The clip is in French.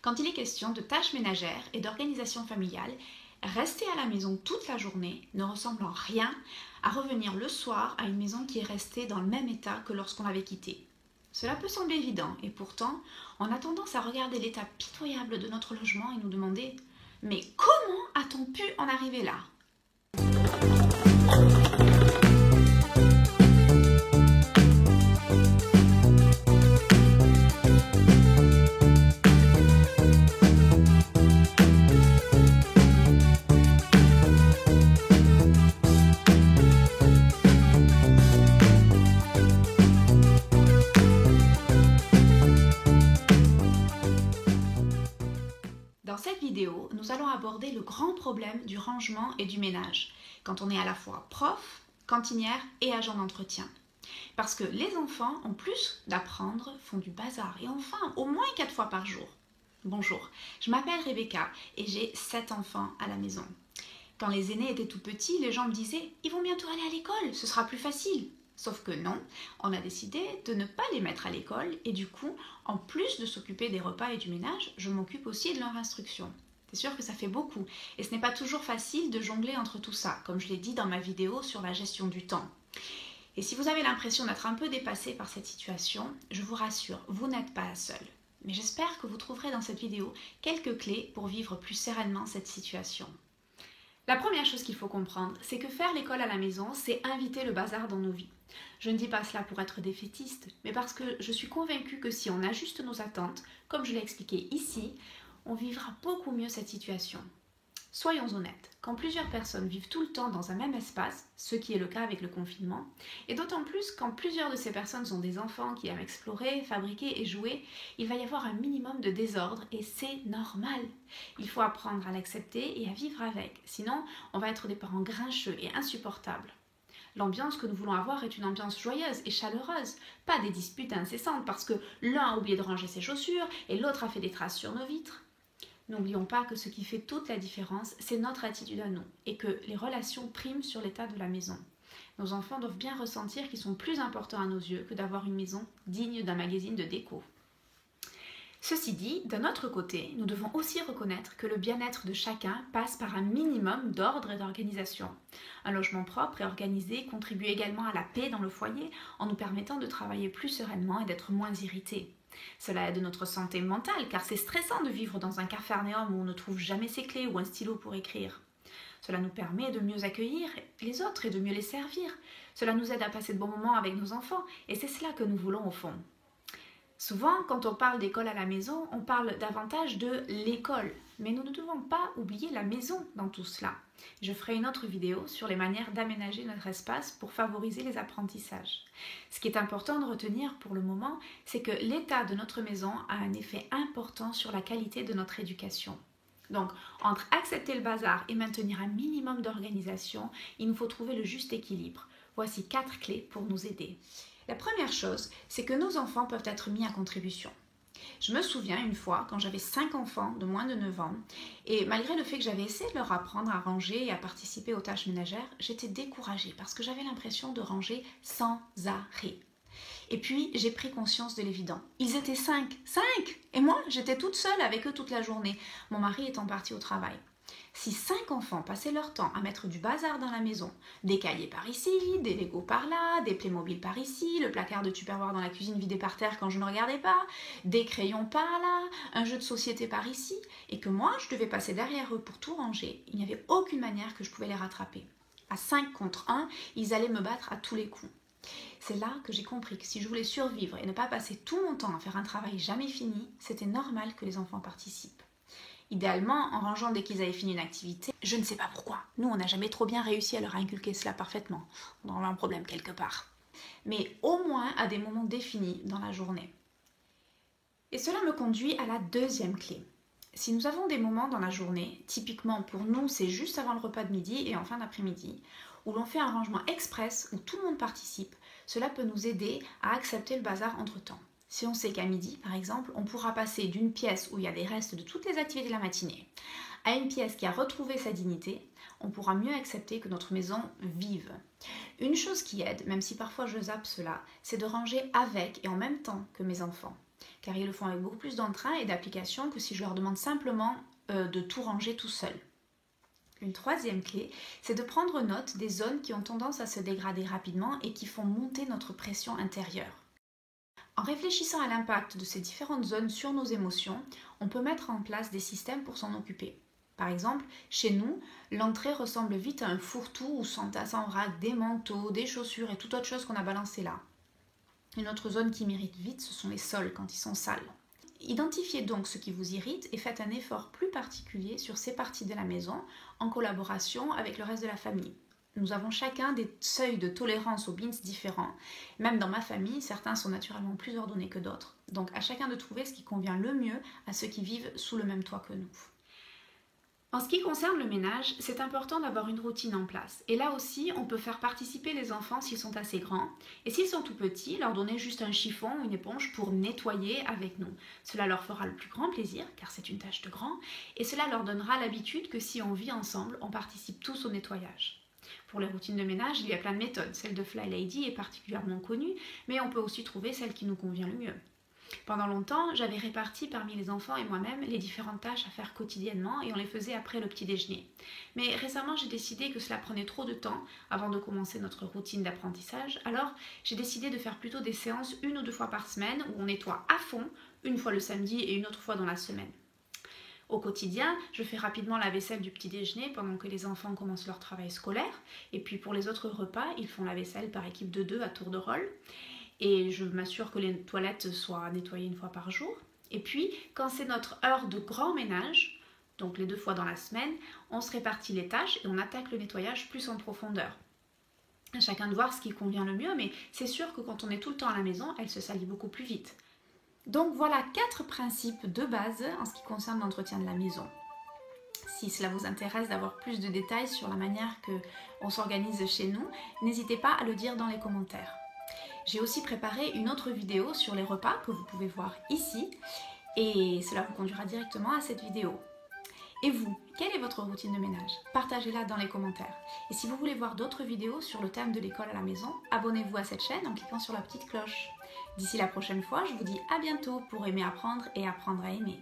Quand il est question de tâches ménagères et d'organisation familiale, rester à la maison toute la journée ne ressemble en rien à revenir le soir à une maison qui est restée dans le même état que lorsqu'on l'avait quittée. Cela peut sembler évident et pourtant, on a tendance à regarder l'état pitoyable de notre logement et nous demander « Mais comment a-t-on pu en arriver là ?» Dans cette vidéo, nous allons aborder le grand problème du rangement et du ménage, quand on est à la fois prof, cantinière et agent d'entretien. Parce que les enfants, en plus d'apprendre, font du bazar, et enfin, au moins 4 fois par jour. Bonjour, je m'appelle Rebecca et j'ai 7 enfants à la maison. Quand les aînés étaient tout petits, les gens me disaient « Ils vont bientôt aller à l'école, ce sera plus facile ». Sauf que non, on a décidé de ne pas les mettre à l'école et du coup, en plus de s'occuper des repas et du ménage, je m'occupe aussi de leur instruction. C'est sûr que ça fait beaucoup et ce n'est pas toujours facile de jongler entre tout ça, comme je l'ai dit dans ma vidéo sur la gestion du temps. Et si vous avez l'impression d'être un peu dépassé par cette situation, je vous rassure, vous n'êtes pas la seule. Mais j'espère que vous trouverez dans cette vidéo quelques clés pour vivre plus sereinement cette situation. La première chose qu'il faut comprendre, c'est que faire l'école à la maison, c'est inviter le bazar dans nos vies. Je ne dis pas cela pour être défaitiste, mais parce que je suis convaincue que si on ajuste nos attentes, comme je l'ai expliqué ici, on vivra beaucoup mieux cette situation. Soyons honnêtes, quand plusieurs personnes vivent tout le temps dans un même espace, ce qui est le cas avec le confinement, et d'autant plus quand plusieurs de ces personnes sont des enfants qui aiment explorer, fabriquer et jouer, il va y avoir un minimum de désordre et c'est normal. Il faut apprendre à l'accepter et à vivre avec, sinon on va être des parents grincheux et insupportables. L'ambiance que nous voulons avoir est une ambiance joyeuse et chaleureuse, pas des disputes incessantes parce que l'un a oublié de ranger ses chaussures et l'autre a fait des traces sur nos vitres. N'oublions pas que ce qui fait toute la différence, c'est notre attitude à nous et que les relations priment sur l'état de la maison. Nos enfants doivent bien ressentir qu'ils sont plus importants à nos yeux que d'avoir une maison digne d'un magazine de déco. Ceci dit, d'un autre côté, nous devons aussi reconnaître que le bien-être de chacun passe par un minimum d'ordre et d'organisation. Un logement propre et organisé contribue également à la paix dans le foyer en nous permettant de travailler plus sereinement et d'être moins irrités. Cela aide notre santé mentale car c'est stressant de vivre dans un capharnaüm où on ne trouve jamais ses clés ou un stylo pour écrire. Cela nous permet de mieux accueillir les autres et de mieux les servir. Cela nous aide à passer de bons moments avec nos enfants et c'est cela que nous voulons au fond. Souvent, quand on parle d'école à la maison, on parle davantage de l'école. Mais nous ne devons pas oublier la maison dans tout cela. Je ferai une autre vidéo sur les manières d'aménager notre espace pour favoriser les apprentissages. Ce qui est important de retenir pour le moment, c'est que l'état de notre maison a un effet important sur la qualité de notre éducation. Donc, entre accepter le bazar et maintenir un minimum d'organisation, il nous faut trouver le juste équilibre. Voici 4 clés pour nous aider. La première chose, c'est que nos enfants peuvent être mis à contribution. Je me souviens une fois, quand j'avais 5 enfants de moins de 9 ans, et malgré le fait que j'avais essayé de leur apprendre à ranger et à participer aux tâches ménagères, j'étais découragée parce que j'avais l'impression de ranger sans arrêt. Et puis, j'ai pris conscience de l'évident. Ils étaient 5! Et moi, j'étais toute seule avec eux toute la journée, mon mari étant parti au travail. Si 5 enfants passaient leur temps à mettre du bazar dans la maison, des cahiers par ici, des Legos par là, des Playmobil par ici, le placard de Tupperware dans la cuisine vidé par terre quand je ne regardais pas, des crayons par là, un jeu de société par ici, et que moi je devais passer derrière eux pour tout ranger, il n'y avait aucune manière que je pouvais les rattraper. À 5 contre 1, ils allaient me battre à tous les coups. C'est là que j'ai compris que si je voulais survivre et ne pas passer tout mon temps à faire un travail jamais fini, c'était normal que les enfants participent. Idéalement, en rangeant dès qu'ils avaient fini une activité, je ne sais pas pourquoi. Nous, on n'a jamais trop bien réussi à leur inculquer cela parfaitement. On a un problème quelque part. Mais au moins à des moments définis dans la journée. Et cela me conduit à la deuxième clé. Si nous avons des moments dans la journée, typiquement pour nous, c'est juste avant le repas de midi et en fin d'après-midi, où l'on fait un rangement express où tout le monde participe, cela peut nous aider à accepter le bazar entre-temps. Si on sait qu'à midi, par exemple, on pourra passer d'une pièce où il y a des restes de toutes les activités de la matinée à une pièce qui a retrouvé sa dignité, on pourra mieux accepter que notre maison vive. Une chose qui aide, même si parfois je zappe cela, c'est de ranger avec et en même temps que mes enfants. car ils le font avec beaucoup plus d'entrain et d'application que si je leur demande simplement de tout ranger tout seul. Une troisième clé, c'est de prendre note des zones qui ont tendance à se dégrader rapidement et qui font monter notre pression intérieure. En réfléchissant à l'impact de ces différentes zones sur nos émotions, on peut mettre en place des systèmes pour s'en occuper. Par exemple, chez nous, l'entrée ressemble vite à un fourre-tout où s'entassent en vrac des manteaux, des chaussures et toute autre chose qu'on a balancé là. Une autre zone qui m'irrite vite, ce sont les sols quand ils sont sales. Identifiez donc ce qui vous irrite et faites un effort plus particulier sur ces parties de la maison en collaboration avec le reste de la famille. Nous avons chacun des seuils de tolérance aux bins différents. Même dans ma famille, certains sont naturellement plus ordonnés que d'autres. Donc à chacun de trouver ce qui convient le mieux à ceux qui vivent sous le même toit que nous. En ce qui concerne le ménage, c'est important d'avoir une routine en place. Et là aussi, on peut faire participer les enfants s'ils sont assez grands. Et s'ils sont tout petits, leur donner juste un chiffon ou une éponge pour nettoyer avec nous. Cela leur fera le plus grand plaisir, car c'est une tâche de grand. Et cela leur donnera l'habitude que si on vit ensemble, on participe tous au nettoyage. Pour les routines de ménage, il y a plein de méthodes. Celle de Fly Lady est particulièrement connue, mais on peut aussi trouver celle qui nous convient le mieux. Pendant longtemps, j'avais réparti parmi les enfants et moi-même les différentes tâches à faire quotidiennement et on les faisait après le petit déjeuner. Mais récemment, j'ai décidé que cela prenait trop de temps avant de commencer notre routine d'apprentissage, alors j'ai décidé de faire plutôt des séances 1 ou 2 fois par semaine où on nettoie à fond, une fois le samedi et une autre fois dans la semaine. Au quotidien, je fais rapidement la vaisselle du petit déjeuner pendant que les enfants commencent leur travail scolaire. Et puis pour les autres repas, ils font la vaisselle par équipe de 2 à tour de rôle. Et je m'assure que les toilettes soient nettoyées 1 fois par jour. Et puis, quand c'est notre heure de grand ménage, donc les 2 fois dans la semaine, on se répartit les tâches et on attaque le nettoyage plus en profondeur. À chacun de voir ce qui convient le mieux, mais c'est sûr que quand on est tout le temps à la maison, elle se salit beaucoup plus vite. Donc voilà 4 principes de base en ce qui concerne l'entretien de la maison. Si cela vous intéresse d'avoir plus de détails sur la manière qu'on s'organise chez nous, n'hésitez pas à le dire dans les commentaires. J'ai aussi préparé une autre vidéo sur les repas que vous pouvez voir ici et cela vous conduira directement à cette vidéo. Et vous, quelle est votre routine de ménage? Partagez-la dans les commentaires. Et si vous voulez voir d'autres vidéos sur le thème de l'école à la maison, abonnez-vous à cette chaîne en cliquant sur la petite cloche. D'ici la prochaine fois, je vous dis à bientôt pour aimer apprendre et apprendre à aimer.